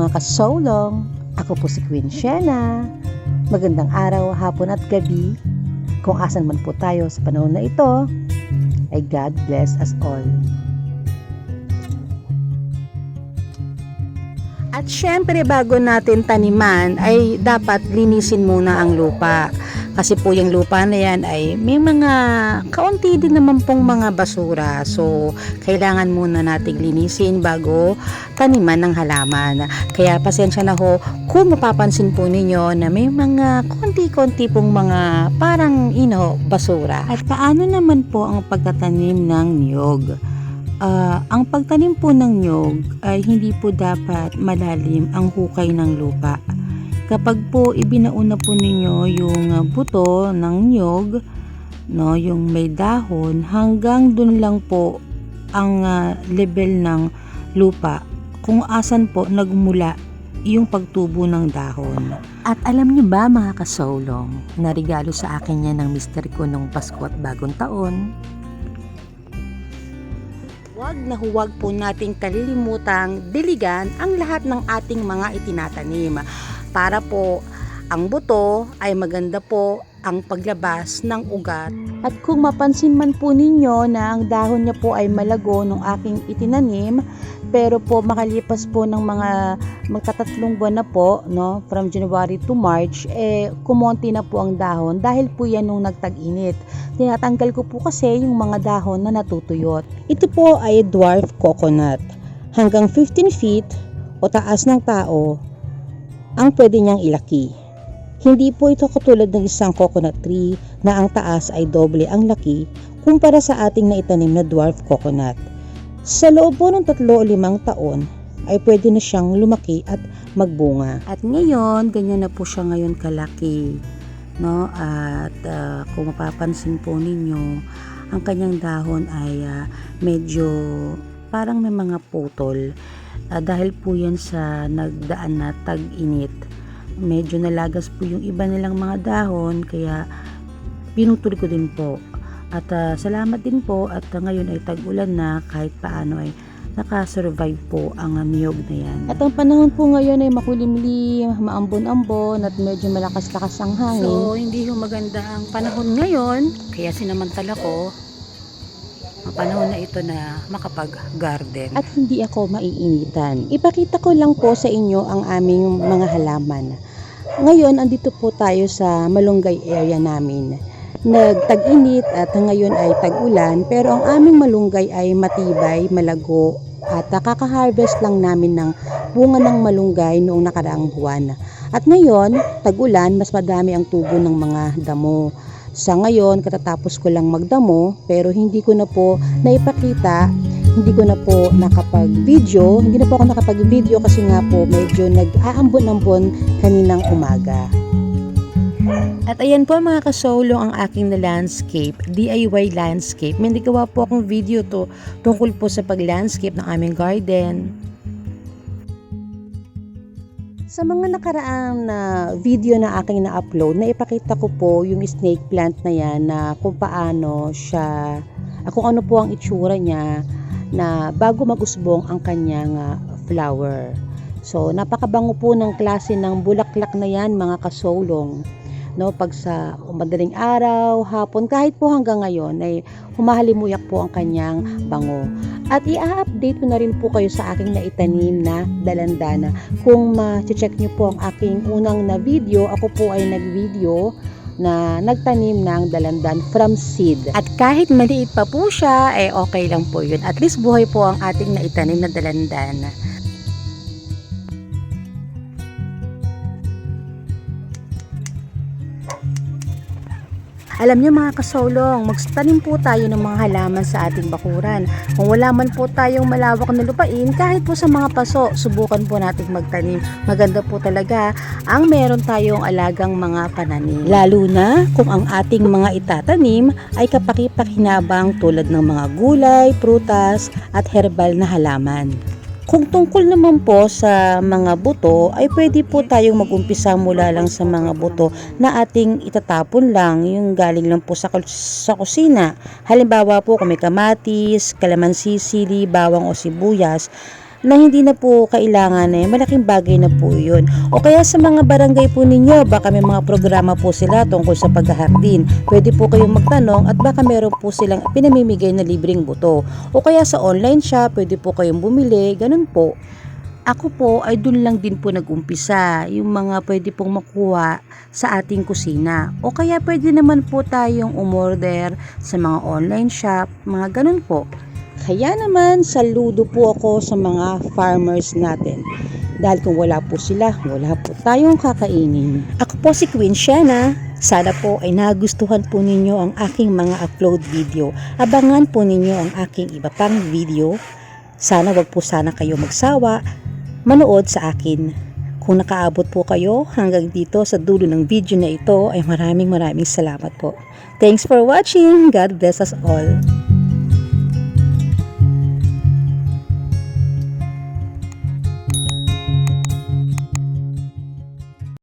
mga kasolong. Ako po si Queen Shena. Magandang araw, hapon at gabi. Kung asan man po tayo sa panahon na ito, ay God bless us all. At syempre bago natin taniman ay dapat linisin muna ang lupa. Kasi po yung lupa na yan ay may mga kaunti din naman pong mga basura. So kailangan muna nating linisin bago taniman ng halaman. Kaya pasensya na ho kung mapapansin po ninyo na may mga konti-konti pong mga parang basura. At paano naman po ang pagtatanim ng niyog? Ang pagtanim po ng niyog ay hindi po dapat malalim ang hukay ng lupa. Kapag po ibinauna po ninyo yung buto ng niyog, no, yung may dahon, hanggang dun lang po ang level ng lupa kung asan po nagmula yung pagtubo ng dahon. At alam niyo ba mga kasolong, na regalo sa akin yan ng mister ko nung Pasko at Bagong Taon? Huwag po nating kalilimutang diligan ang lahat ng ating mga itinatanim para po ang buto ay maganda po ang paglabas ng ugat. At kung mapansin man po ninyo na ang dahon niya po ay malago nung aking itinanim, pero po makalipas po ng mga magtatatlong buwan na po, no, from January to March, kumonti na po ang dahon dahil po yan nung nagtag-init. Tinatanggal ko po kasi yung mga dahon na natutuyot. Ito po ay dwarf coconut. Hanggang 15 feet o taas ng tao ang pwede niyang ilaki. Hindi po ito katulad ng isang coconut tree na ang taas ay doble ang laki kumpara sa ating naitanim na dwarf coconut. Sa loob po ng 3 o 5 taon ay pwede na siyang lumaki at magbunga. At ngayon, ganyan na po siya ngayon kalaki. No? At kung mapapansin po ninyo, ang kanyang dahon ay medyo parang may mga putol. Dahil po yan sa nagdaan na tag-init. Medyo nalagas po yung iba nilang mga dahon, kaya pinutol ko din po. At salamat din po at ngayon ay tag-ulan na, kahit paano ay nakasurvive po ang niyog na yan. At ang panahon po ngayon ay makulimlim, maambon-ambon at medyo malakas-lakas ang hangin. So hindi ho maganda ang panahon ngayon, kaya sinamantala ko ang panahon na ito na makapag-garden. At hindi ako maiinitan. Ipakita ko lang po sa inyo ang aming mga halaman. Ngayon, andito po tayo sa malunggay area namin. Nagtag-init at ngayon ay tag-ulan, pero ang aming malunggay ay matibay, malago at kaka-harvest lang namin ng bunga ng malunggay noong nakaraang buwan. At ngayon, tag-ulan, mas madami ang tubo ng mga damo. Sa ngayon, katatapos ko lang magdamo, pero hindi ko na po naipakita, hindi ko na po nakapag-video, kasi nga po medyo nag-aambon-ambon kaninang umaga. At ayan po mga kasolong ang aking na landscape, DIY landscape. May nagawa po akong video tungkol po sa pag-landscape ng aming garden. Sa mga nakaraang video na aking na-upload, naipakita ko po yung snake plant na yan, na kung paano siya, kung ano po ang itsura niya na bago mag-usbong ang kanyang flower. So napakabango po ng klase ng bulaklak na yan mga kasolong. No, pag sa madaling araw, hapon, kahit po hanggang ngayon ay humahalimuyak po ang kanyang bango. At i-update ko na rin po kayo sa aking naitanim na dalandana. Kung ma-check nyo po ang aking unang na video, ako po ay nag-video na nagtanim ng dalandan from seed. At kahit maliit pa po siya, okay lang po yun. At least buhay po ang ating naitanim na dalandana. Alam niyo mga kasolong, magtanim po tayo ng mga halaman sa ating bakuran. Kung wala man po tayong malawak na lupain, kahit po sa mga paso, subukan po natin magtanim. Maganda po talaga ang meron tayong alagang mga pananim. Lalo na kung ang ating mga itatanim ay kapaki-pakinabang tulad ng mga gulay, prutas at herbal na halaman. Kung tungkol naman po sa mga buto, ay pwede po tayong mag-umpisa mula lang sa mga buto na ating itatapon lang, yung galing lang po sa kusina. Halimbawa po kung may kamatis, kalamansi, sili, bawang o sibuyas, na hindi na po kailangan malaking bagay na po yun. O kaya sa mga barangay po ninyo, baka may mga programa po sila tungkol sa paghahardin. Pwede po kayong magtanong at baka meron po silang pinamimigay na libreng buto. O kaya sa online shop, pwede po kayong bumili, ganun po. Ako po ay dun lang din po nag-umpisa, yung mga pwede pong makuha sa ating kusina. O kaya pwede naman po tayong umorder sa mga online shop, mga ganun po. Kaya naman, saludo po ako sa mga farmers natin. Dahil kung wala po sila, wala po tayong kakainin. Ako po si Queen Shana. Sana po ay nagustuhan po ninyo ang aking mga upload video. Abangan po ninyo ang aking iba pang video. Sana wag po sana kayo magsawa manood sa akin. Kung nakaabot po kayo hanggang dito sa dulo ng video na ito, ay maraming salamat po. Thanks for watching. God bless us all.